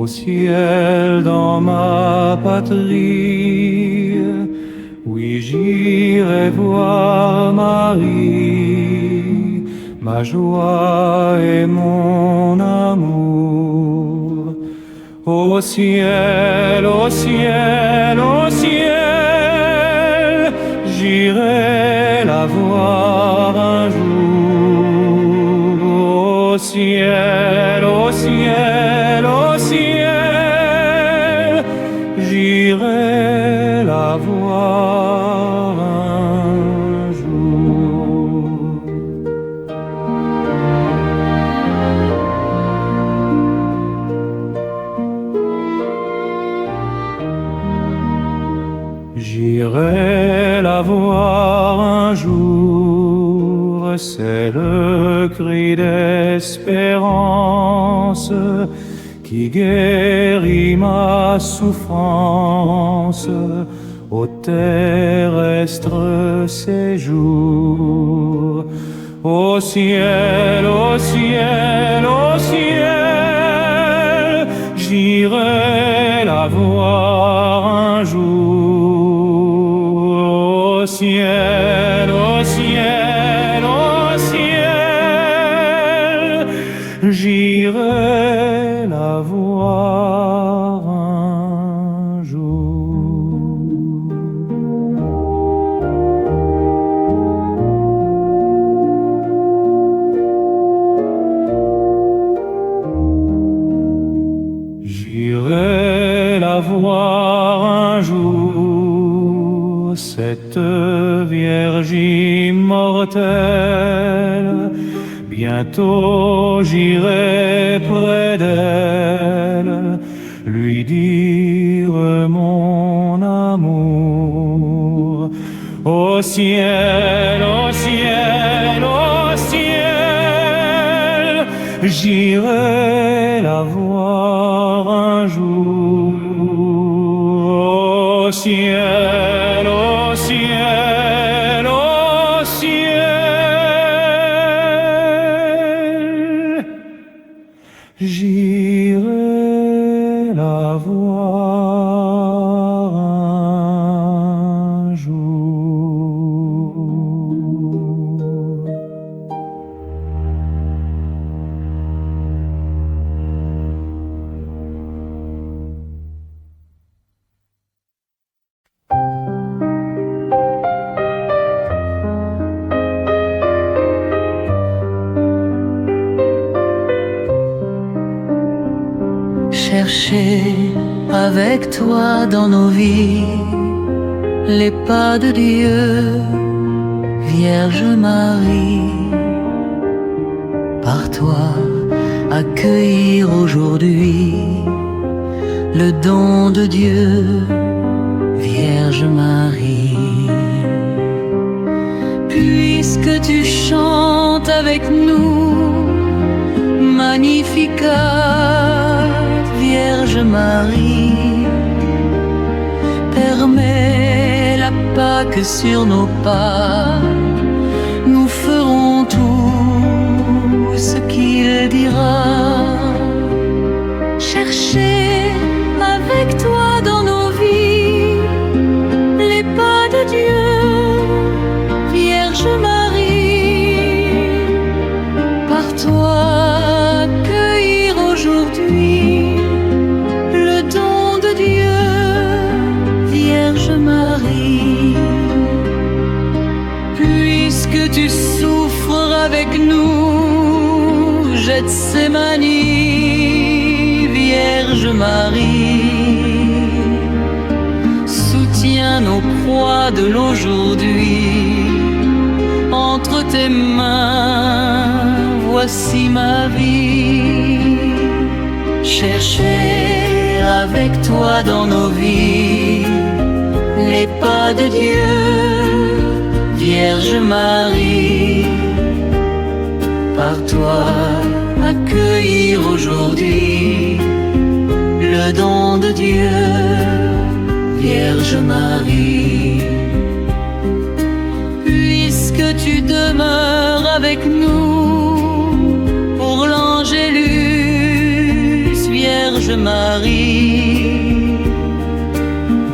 Au ciel dans ma patrie, oui j'irai voir Marie, ma joie et mon amour. Au ciel, au ciel, au ciel, j'irai la voir un jour. Au ciel, au ciel, au ciel, j'irai la voir un jour. J'irai la voir un jour, c'est le cri d'espérance qui guérit ma souffrance au terrestre séjour. Au ciel, au ciel, au ciel, j'irai la voir un jour. Au ciel, au ciel, au ciel, j'irai la voir un jour. J'irai la voir un jour, cette Vierge immortelle. Bientôt j'irai près d'elle, lui dire mon amour. Au ciel, au ciel, au ciel, j'irai la voir un jour. Au ciel, au ciel, au ciel, j'irai la voir un jour. Chercher avec toi dans nos vies les pas de Dieu, Vierge Marie. Par toi accueillir aujourd'hui le don de Dieu, Vierge Marie. Puisque tu chantes avec nous, Magnificat, Vierge Marie, permets la Pâque sur nos pas, nous ferons tout ce qu'il dira. Chercher avec toi dans nos vies les pas de Dieu, Vierge Marie, par toi accueillir aujourd'hui le don de Dieu, Vierge Marie. Puisque tu souffres avec nous, Gethsémani, Vierge Marie, soutiens nos proies de l'aujourd'hui. Entre tes mains, voici ma vie. Chercher avec toi dans nos vies les pas de Dieu, Vierge Marie. Par toi accueillir aujourd'hui le don de Dieu, Vierge Marie. Puisque tu demeures avec nous pour l'Angélus, Vierge Vierge Marie,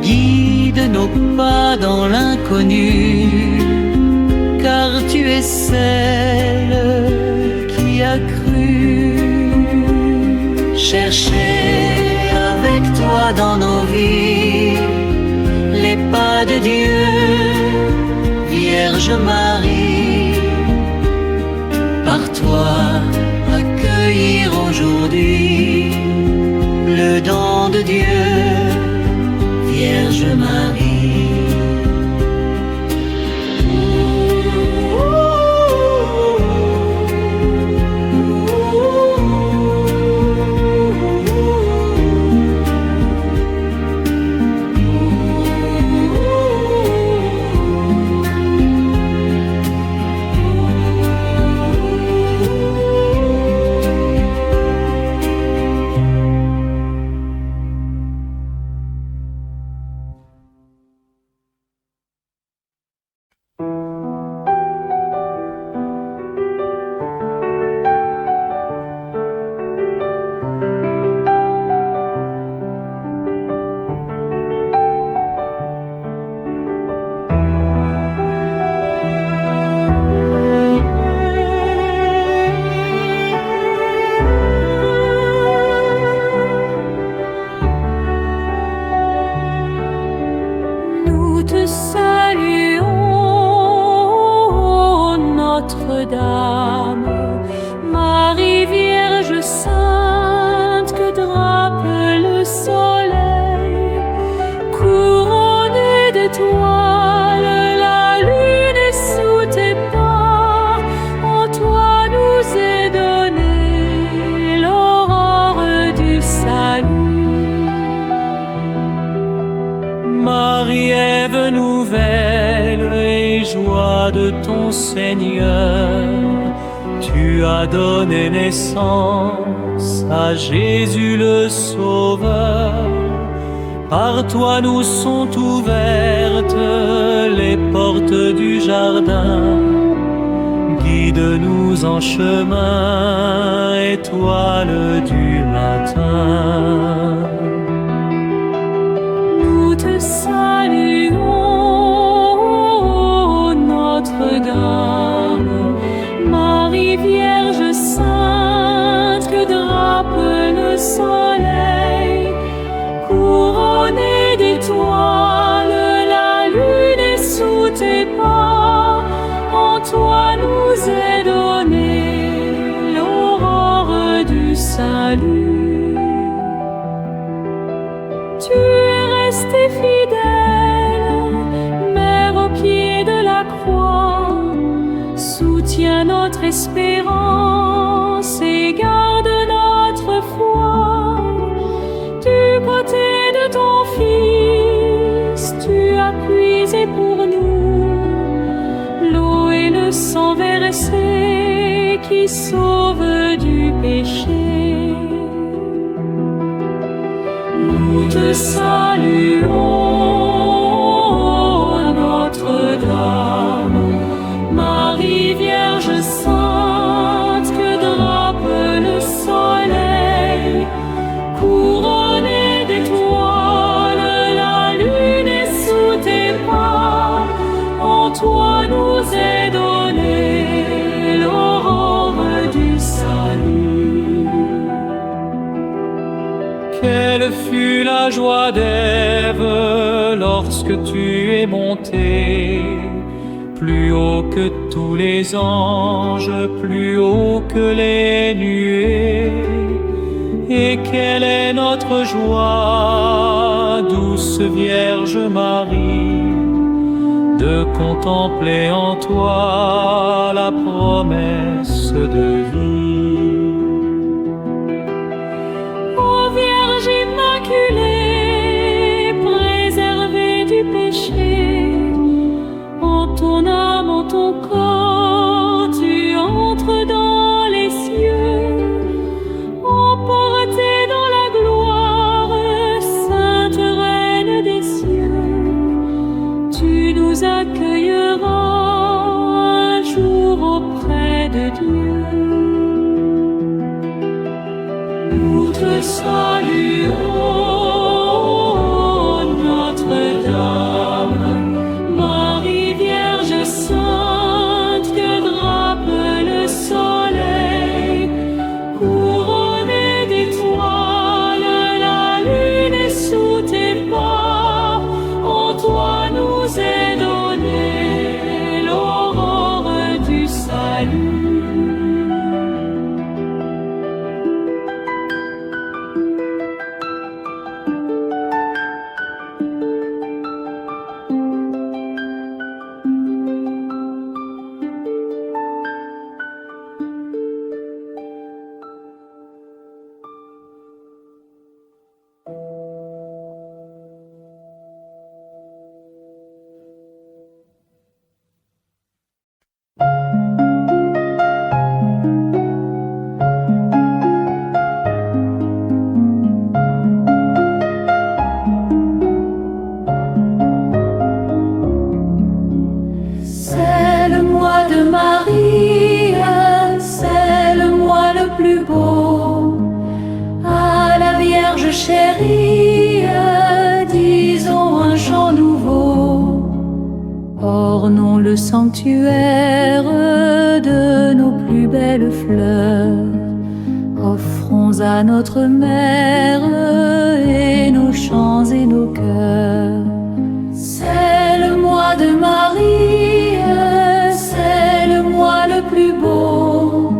guide nos pas dans l'inconnu, car tu es celle qui a cru chercher avec toi dans nos vies les pas de Dieu, Vierge Marie. Par toi accueillir aujourd'hui le don de Dieu, Vierge Marie. Marie-Ève nouvelle et joie de ton Seigneur, tu as donné naissance à Jésus le Sauveur. Par toi nous sont ouvertes les portes du jardin. Guide-nous en chemin, étoile du matin. Nous te saluons, Notre-Dame, Marie Vierge Sainte, que drape le soleil, couronnée d'étoiles, la lune est sous tes pas. En toi nous est donnée l'aurore du salut. Tu es restée fidèle, Mère au pied de la croix, soutiens notre espérance et garde notre foi. Du côté de ton Fils, tu as puisé pour nous l'eau et le sang versé qui sauve du péché. Nous te saluons, Notre-Dame, Marie Vierge Sainte, que drape le soleil, couronnée d'étoiles, la lune est sous tes pas. En toi nous est donnée l'aurore du salut. Quelle fut la joie d'Ève lorsque tu es monté plus haut que tous les anges, plus haut que les nuées. Et quelle est notre joie, douce Vierge Marie, de contempler en toi la promesse de vie. Ô Vierge immaculée, préservée du péché, en ton âme, en ton corps, tu entres dans les cieux, emportée dans la gloire, Sainte Reine des cieux. Tu nous accueilleras un jour auprès de Dieu. saluons Notre-Dame, Marie Vierge sainte que drape le soleil, couronnée d'étoiles, la lune est sous tes pas, en toi nous est donnée l'aurore du salut. C'est le mois de Marie, c'est le mois le plus beau. À la Vierge chérie, disons un chant nouveau. Ornons le sanctuaire de nos plus belles fleurs. Offrons à notre mère et nos chants et nos cœurs. C'est le mois de Marie, c'est le mois le plus beau.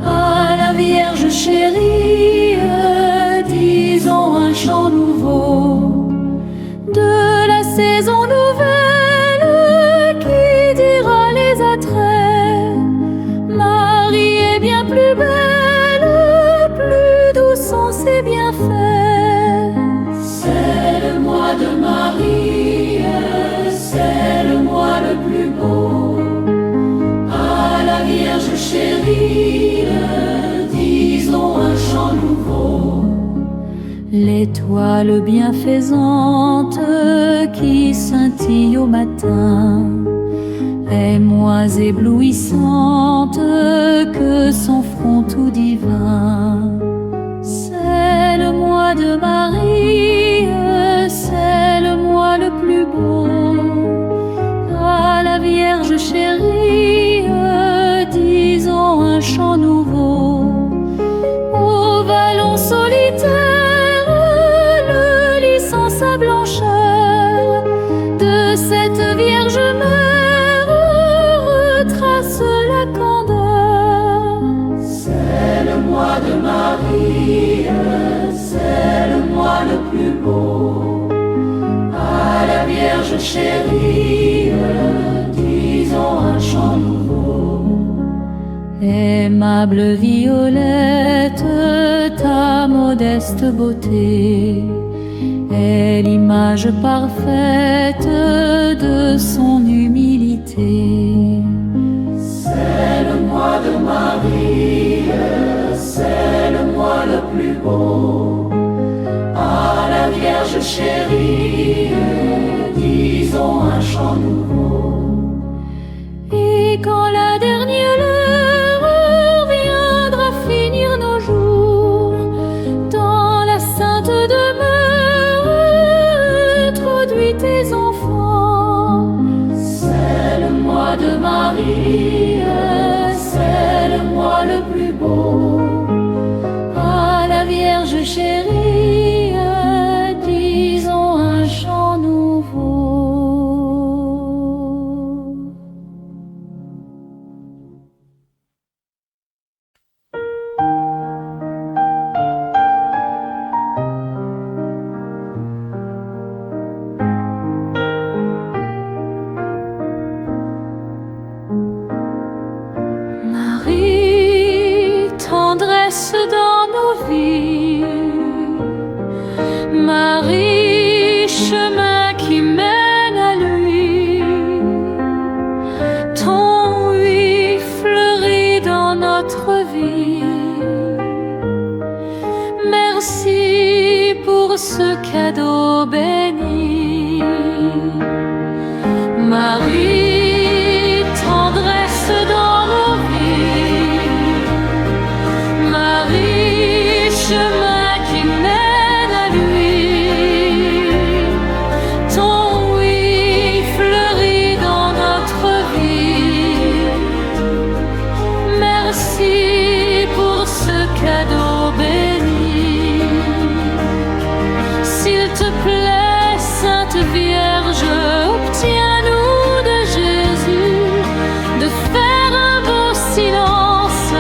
À la Vierge chérie, disons un chant nouveau. De la saison nouvelle qui dira les attraits, Marie est bien plus belle, plus doux sont ses bienfaits. C'est le mois de Marie, c'est le mois le plus beau. À la Vierge chérie, disons un chant nouveau. L'étoile bienfaisante qui scintille au matin est moins éblouissante que son front tout divin. C'est le mois de Marie, c'est le mois le plus beau. À la Vierge chérie, disons un chant nouveau. Au vallon solitaire, le lit sans sa blancheur de cette Vierge mère retrace la candeur. C'est le mois de Marie, c'est le mois le plus beau. À la Vierge chérie, disons un chant nouveau. Aimable Violette, ta modeste beauté est l'image parfaite de son humilité. C'est le mois de Marie, c'est le mois le plus beau. À la Vierge chérie, disons un chant nouveau. Et quand la dernière heure viendra finir nos jours, dans la sainte demeure, introduis tes enfants. C'est le mois de Marie, c'est le mois le plus beau. À la Vierge chérie, disons un chant nouveau. Marie, tendresse dans nos vies. Marie, chemin qui mène à lui. Ton oui fleurit dans notre vie. Merci pour ce cadeau béni. Marie, tendresse dans nos vies. Marie, chemin qui mène plaît, Sainte Vierge, obtiens-nous de Jésus de faire un beau silence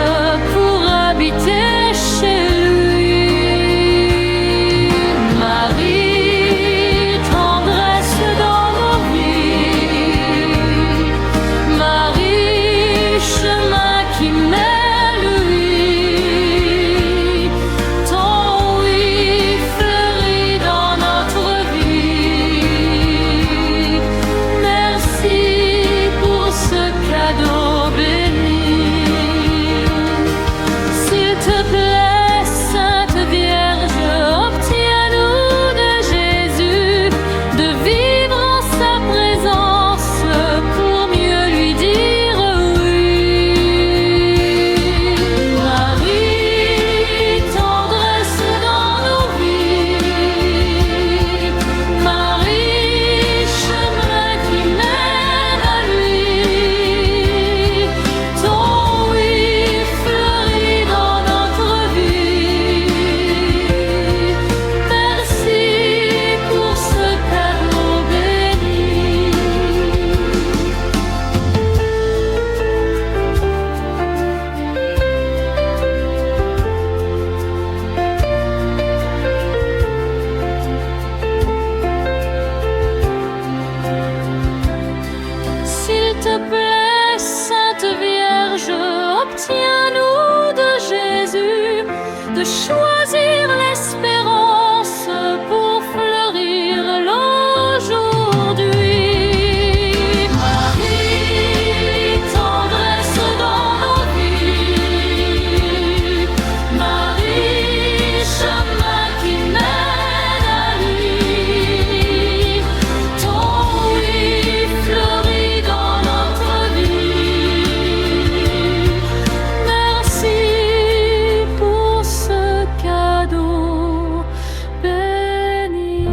pour habiter chez lui. Marie, tendresse dans nos vies, Marie, chemin qui mène lui, ton oui fleurit dans notre vie. Merci pour ce cadeau béni. S'il te plaît, Sainte Vierge, obtiens-nous de Jésus de vivre en sa présence pour mieux lui dire oui. Marie, tendresse dans nos vies, Marie, chemin qui mène à lui, ton oui fleurit dans notre vie. Merci pour ce cadeau béni. S'il te plaît, Sainte Vierge, obtiens-nous de Jésus de choisir l'espérance pour fleurir l'aujourd'hui. Marie, tendresse dans nos vies, Marie, chemin qui mène à lui, ton oui fleurit dans notre vie. Merci pour ce cadeau béni.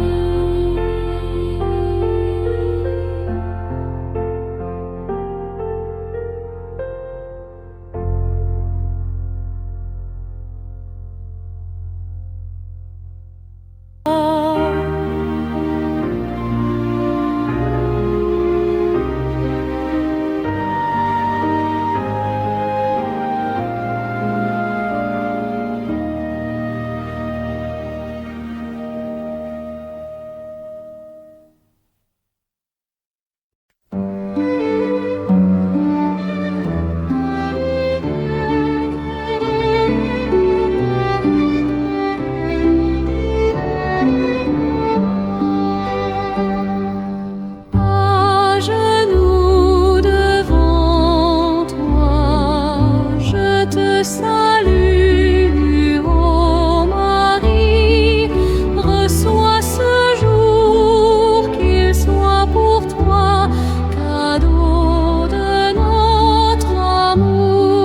À genoux devant toi, je te salue, ô Marie. Reçois ce jour, qu'il soit pour toi cadeau de notre amour.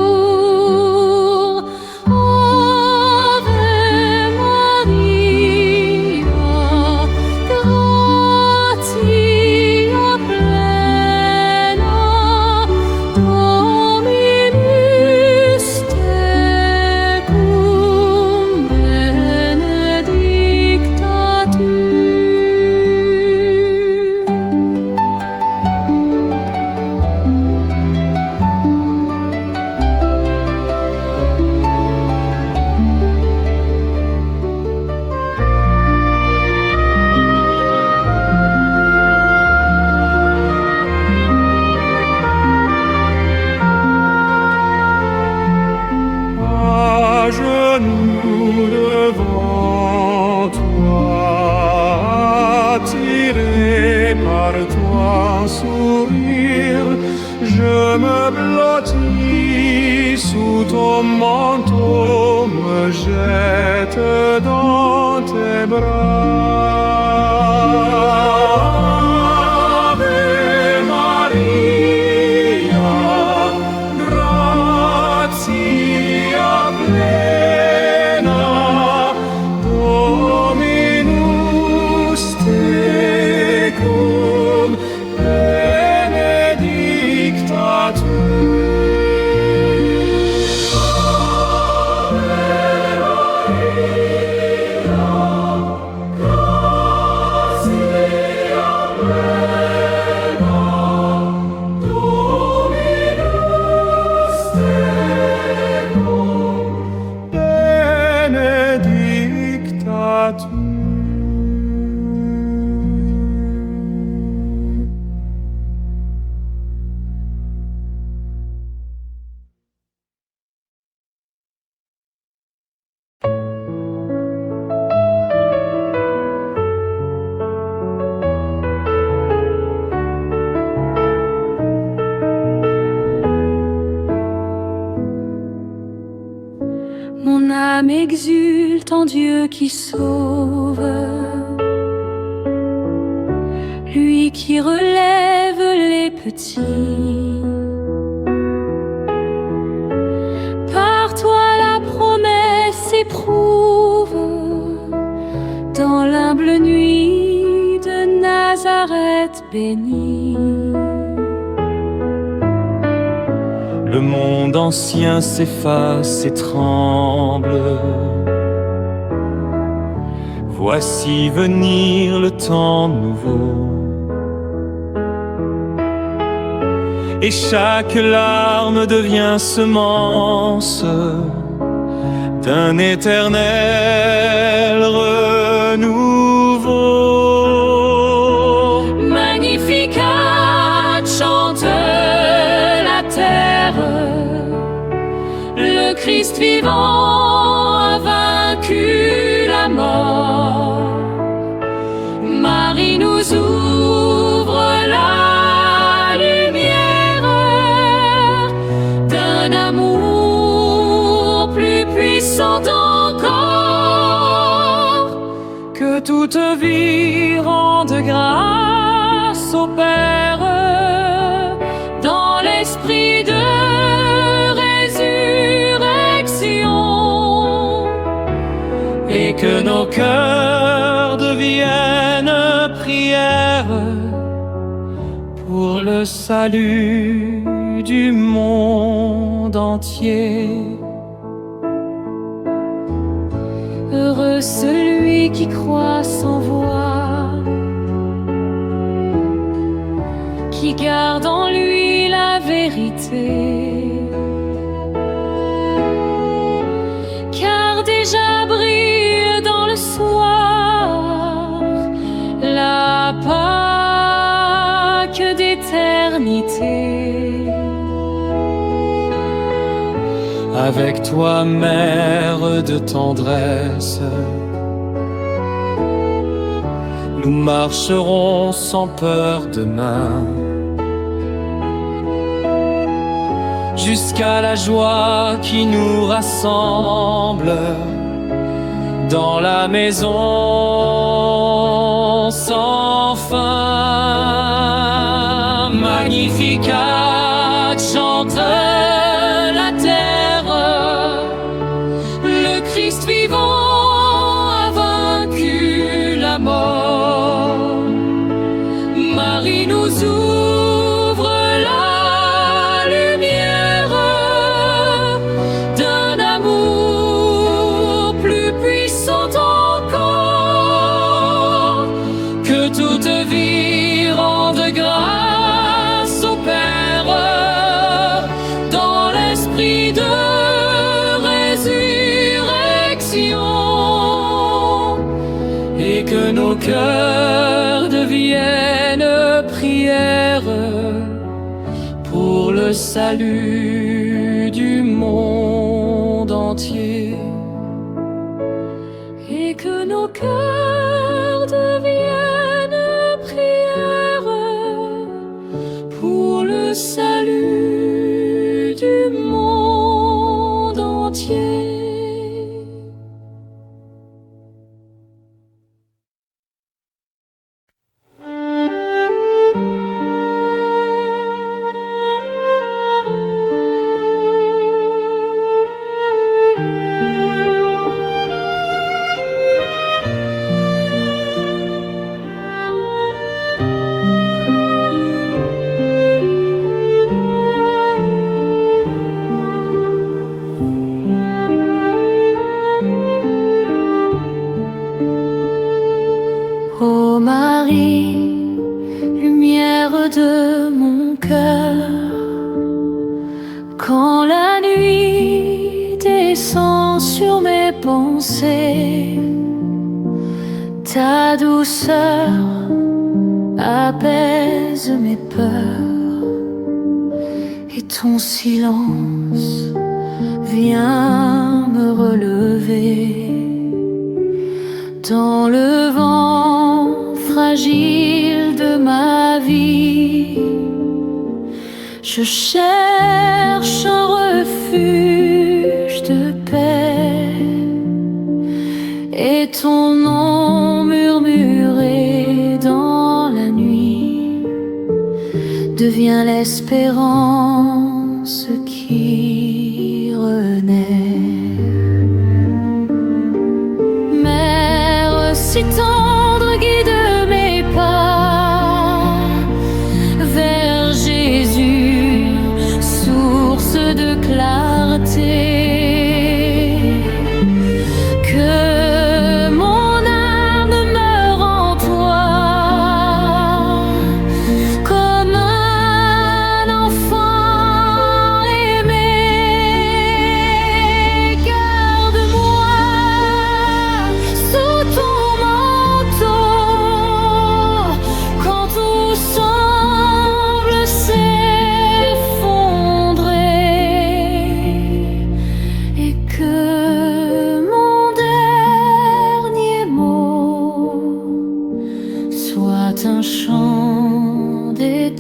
Ave Maria, gratia plena, Dominus tecum, benedicta tu. À genoux devant toi, attiré par ton sourire, je me blottis sous ton manteau, me jette dans tes bras. Ave Maria, gratia plena, Dominus tecum, benedicta tu. Ave Maria, en Dieu qui sauve, lui qui relève les petits. Par toi la promesse éprouve, dans l'humble nuit de Nazareth bénie. Le monde ancien s'efface et tremble. Voici venir le temps nouveau. Et chaque larme devient semence d'un éternel renouveau. Magnificat chante la terre, le Christ vivant a vaincu la mort. Marie nous ouvre la lumière d'un amour plus puissant encore. Que toute vie rende grâce au Père dans l'esprit de résurrection, Et que nos cœurs deviennent prière pour le salut du monde entier. heureux celui qui croit sans voix, qui garde en lui la vérité. Car déjà brille dans le soir la Pâque d'éternité. Avec toi, mère de tendresse, nous marcherons sans peur demain, jusqu'à la joie qui nous rassemble dans la maison sans fin. Magnificat chante la terre, le Christ vivant a vaincu la mort. Marie nous ouvre la lumière d'un amour plus puissant encore. Que toute vie rende grâce au Père dans l'esprit de résurrection, et que nos cœurs deviennent prière pour le salut du monde entier. Et que nos cœurs deviennent prière pour le salut du monde entier. Ô Marie, lumière de mon cœur, quand la nuit descend sur mes pensées, ta douceur apaise mes peurs, et ton silence vient me relever. Dans le vent fragile de ma vie, je cherche un refuge de paix, devient l'espérance qui renaît. Mère si tendre, guide mes pas vers Jésus, source de clarté. Un chant d'éternité,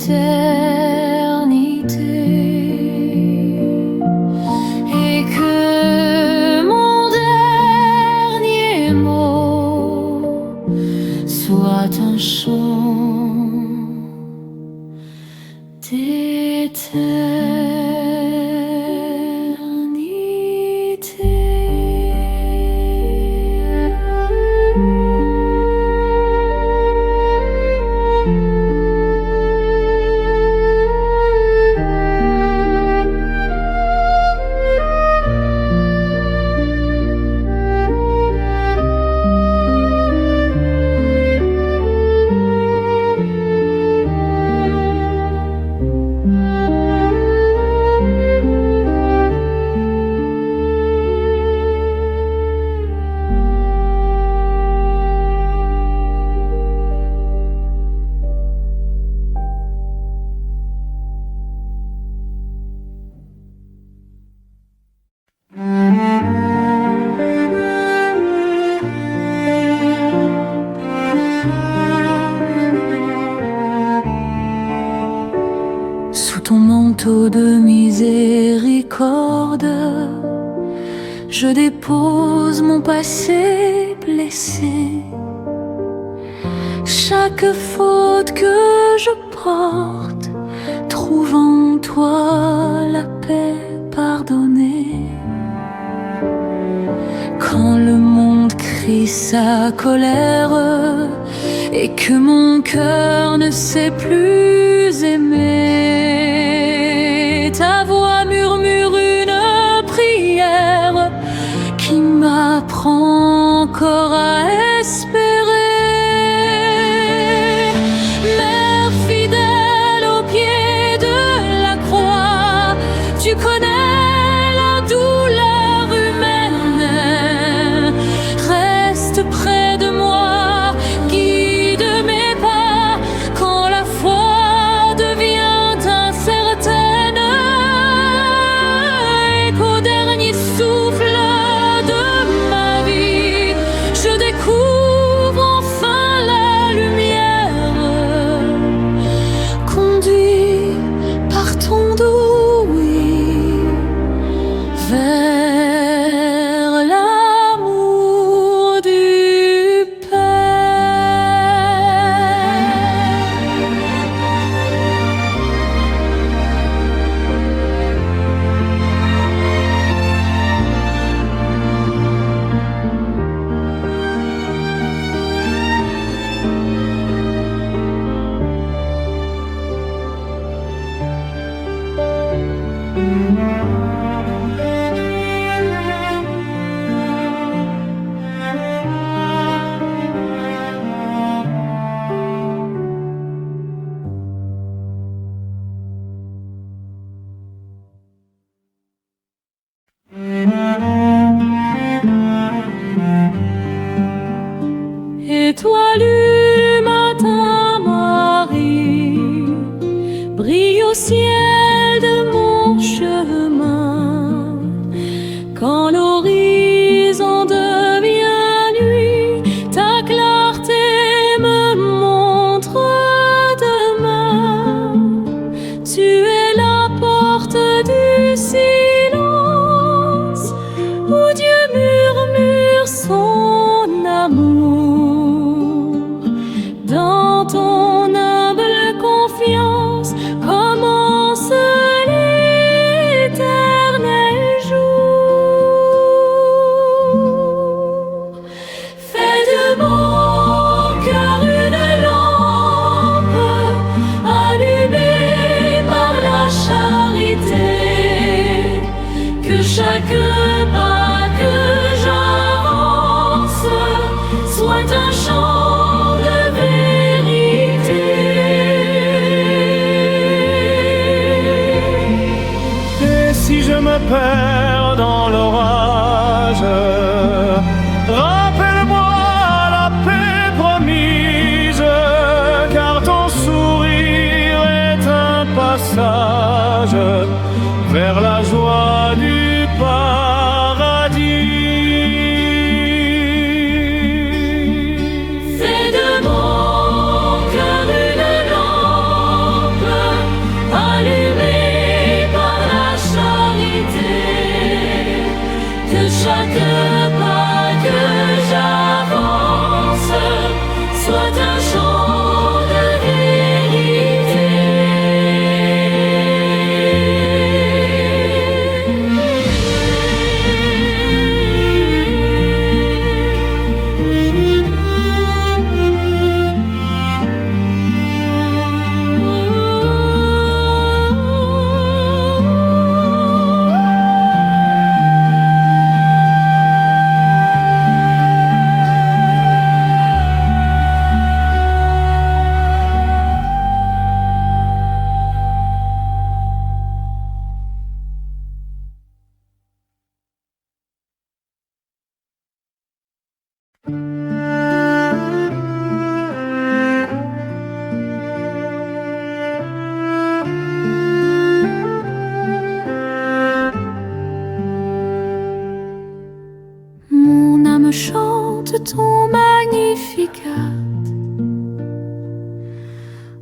et que mon dernier mot soit un chant d'éternité. Sous ton manteau de miséricorde, je dépose mon passé blessé. Chaque faute que je porte trouve en toi la paix pardonnée. Quand le monde crie sa colère et que mon cœur ne sait plus aimer, ta voix murmure une prière qui m'apprend encore à espérer. Mère fidèle au pied de la croix, tu connais la douleur humaine. Reste près de moi, guide mes pas quand la foi devient incertaine, et qu'au dernier souffle de ma vie, je découvre enfin la lumière. Conduit par ton doux oui vers l'amour du Étoile du matin, Marie, brille au ciel de mon chemin. Quand l'horizon devient nuit, ta clarté me montre demain. Tu es la porte du silence où Dieu murmure son amour. Dans ton humble confiance, comme voyage vers la joie du paradis. Fais de mon cœur une lampe allumée par la charité, que chaque pas que j'avance soit un chant de vérité. Mon âme chante ton Magnificat.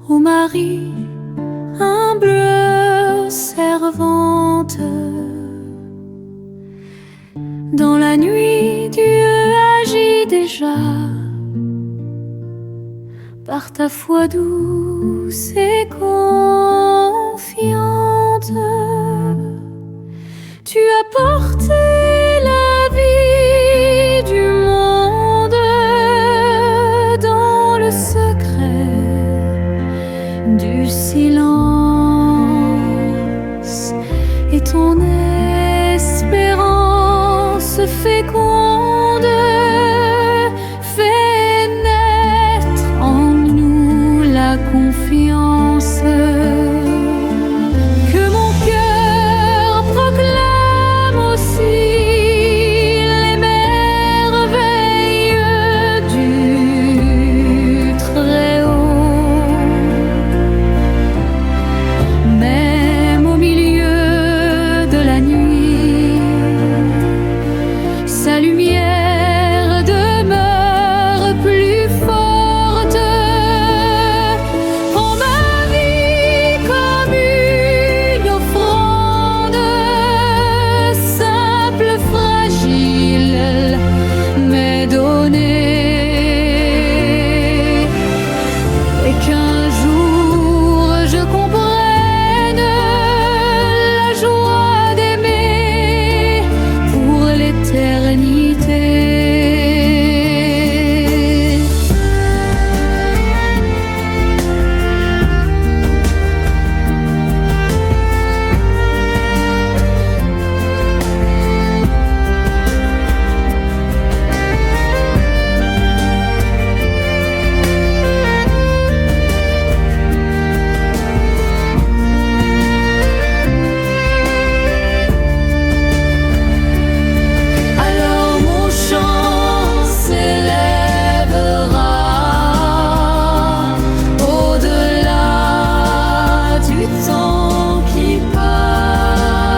Ô Marie, humble servante, dans la nuit Dieu agit déjà. Par ta foi douce et confiante, tu as porté la vie du monde dans le secret du silence, et ton espérance féconde fait naître en nous la confiance. Que mon cœur proclame aussi les merveilles du Très-Haut. Même au milieu de la nuit, sa lumière demeure plus forte en ma vie, comme une offrande simple, fragile, mais donnée, et qu'un jour je comprenne la joie d'aimer pour l'éternité. Alors mon chant s'élèvera au-delà du temps qui passe,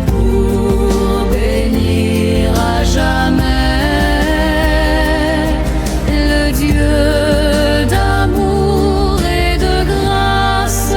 pour bénir à jamais le Dieu d'amour et de grâce.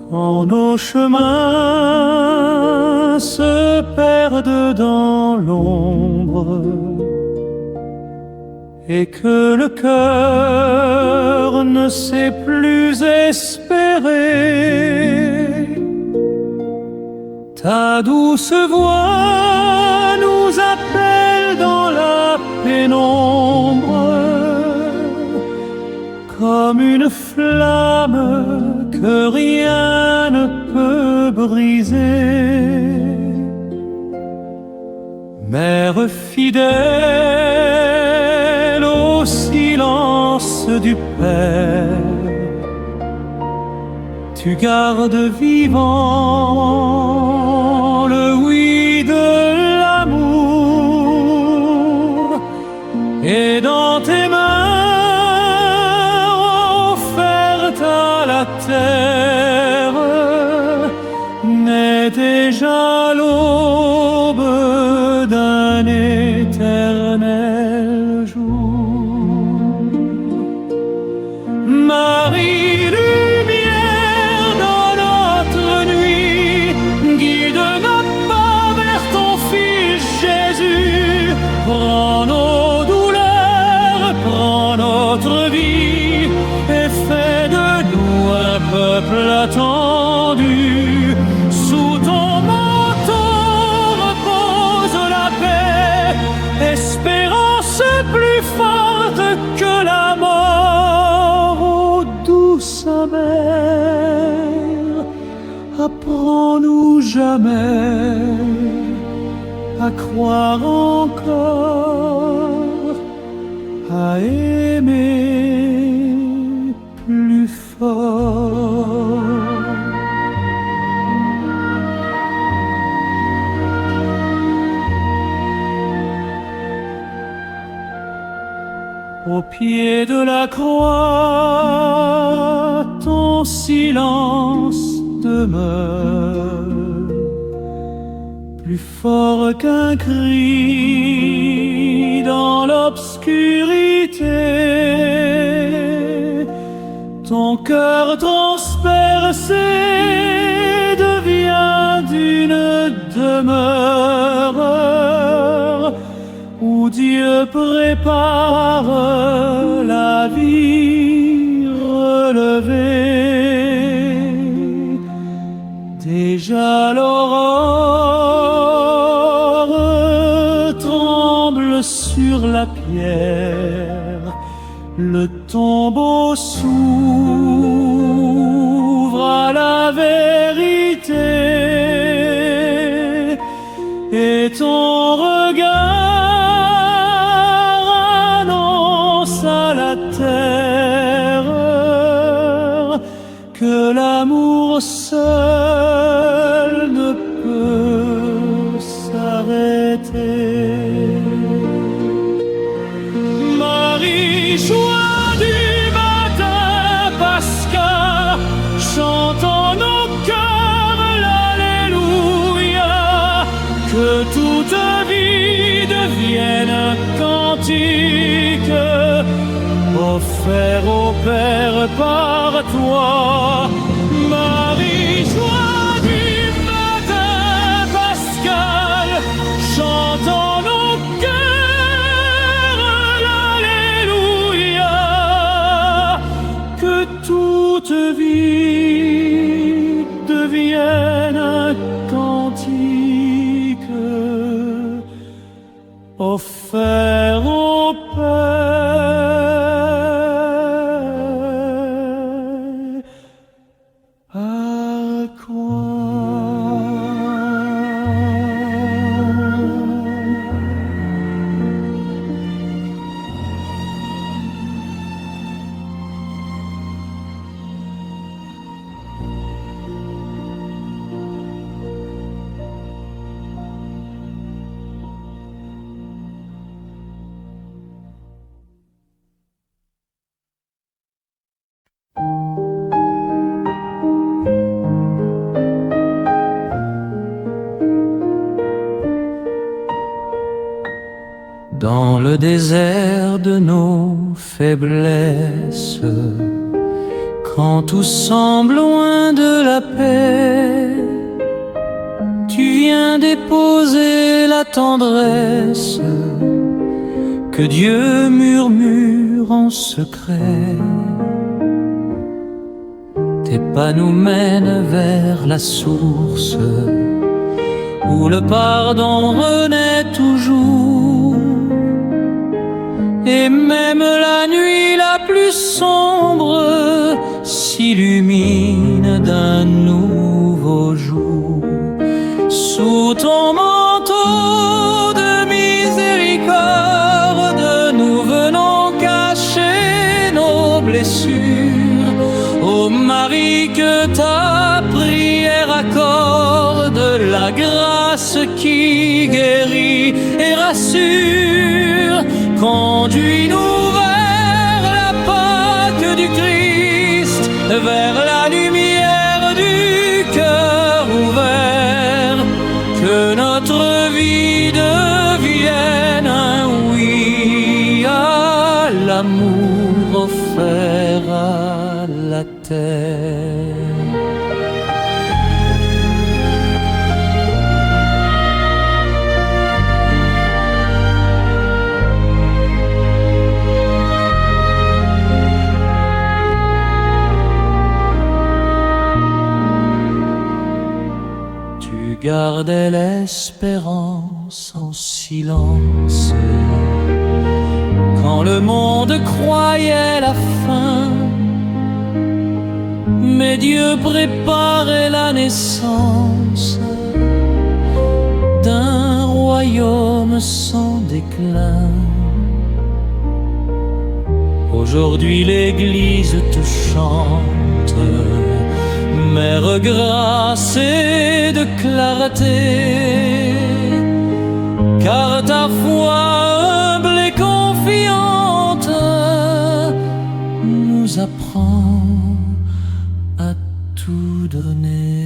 Quand nos chemins chemins se perdent dans l'ombre et que le cœur ne sait plus espérer. Ta douce voix nous appelle dans la pénombre, comme une flamme que rien ne peut briser. Mère fidèle au silence du Père, tu gardes vivant le oui de l'amour, et dans tes mains offertes à la terre naît déjà l'aube d'un éternel jour. Marie, lumière dans notre nuit, guide ma pas vers ton Fils Jésus. Prends nos douleurs, prends notre vie, et fais de nous un peuple attendu. Sous ton manteau repose la paix, espérance plus forte que la mort. Ô douce mère, apprends-nous jamais à croire encore, à aimer plus fort. Au pied de la croix, ton silence demeure, plus fort qu'un cri dans l'obscurité. Ton cœur transpercé devient d'une demeure où Dieu prépare la vie relevée. Déjà l'aurore tremble sur la pierre, le tombeau s'ouvre à la vérité, et ton regard annonce à la terre que l'amour seul ne peut s'arrêter. Marie, joie du matin pascal, chantons nos cœurs l'Alléluia, que toute vie devienne un cantique offert au Père par toi. Marie, joie du matin pascal, chantons nos cœurs l'Alléluia, que toute vie devienne un cantique offert au Père par quoi. Dans le désert de nos faiblesses, quand tout semble loin de la paix, tu viens viens déposer la tendresse que Dieu murmure en secret. Tes pas nous mènent vers la source où le pardon renaît toujours. Et même la nuit la plus sombre s'illumine d'un nouveau jour. Sous ton manteau de miséricorde, nous venons cacher nos blessures. Ô Marie, que ta prière accorde la grâce qui guérit et rassure. Conduis-nous vers la Pâque du Christ, vers la lumière du cœur ouvert. Que notre vie devienne un oui à l'amour offert à la terre. Gardais l'espérance en silence quand le monde croyait la fin. Mais Dieu préparait la naissance d'un royaume sans déclin. Aujourd'hui l'Église te chante, Mère grâce et de clarté, car ta foi humble et confiante nous apprend à tout donner.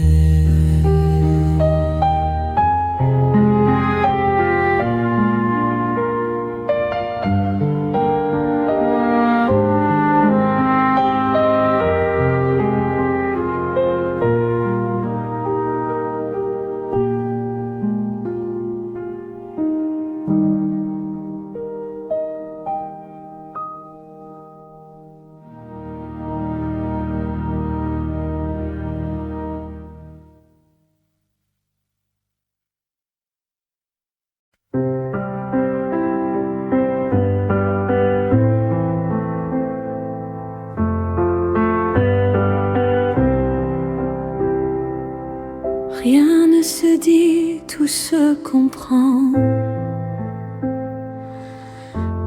Rien ne se dit, tout se comprend.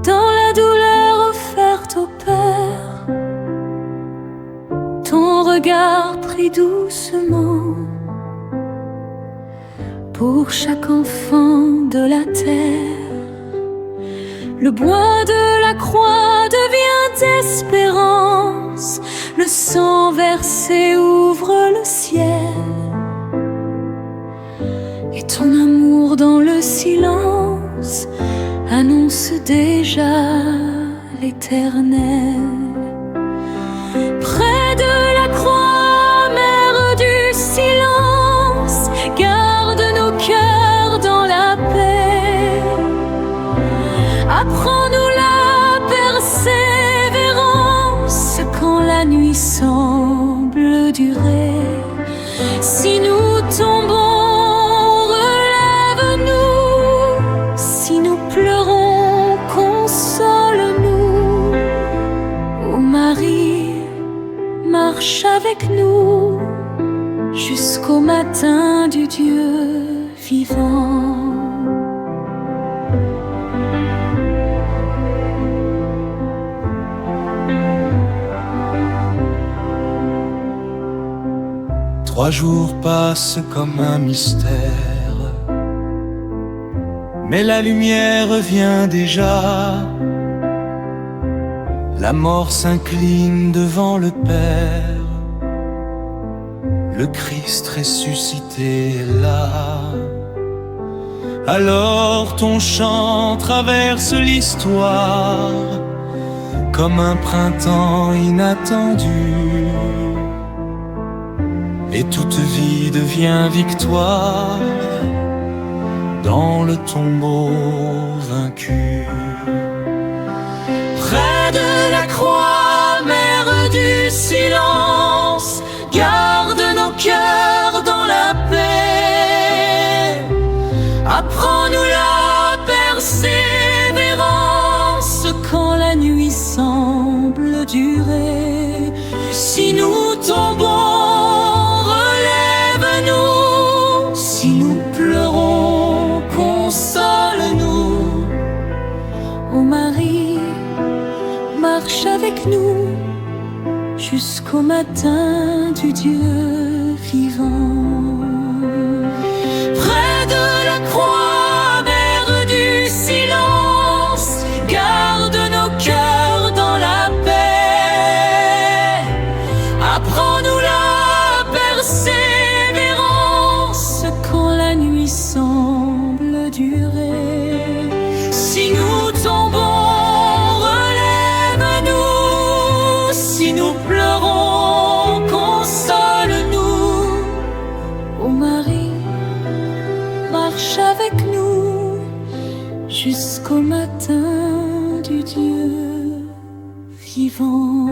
Dans la douleur offerte au Père, ton regard pris doucement pour chaque enfant de la terre. Le bois de la croix devient espérance, le sang versé ouvre le ciel. Et ton amour dans le silence annonce déjà l'éternel. Près de la croix, mère du silence, garde nos cœurs dans la paix. Apprends-nous la persévérance quand la nuit semble durer. Si nous tombons, marche avec nous jusqu'au matin du Dieu vivant. Trois jours passent comme un mystère, mais la lumière vient déjà. La mort s'incline devant le Père, le Christ ressuscité est là. Alors ton chant traverse l'histoire comme un printemps inattendu, et toute vie devient victoire dans le tombeau vaincu. Près de la croix, mère du silence, garde nos cœurs dans la paix. Apprends-nous la persévérance quand la nuit semble durer. Si nous tombons, relève-nous. Si nous pleurons, console-nous. Ô Marie, marche avec nous jusqu'au matin du Dieu vivant. Près de la croix, mère du silence, garde nos cœurs dans la paix. Apprends-nous la persévérance quand la nuit semble durer. Si nous tombons, relève-nous. Si nous pleurons, console-nous. Ô Marie, marche avec nous jusqu'au matin du Dieu vivant.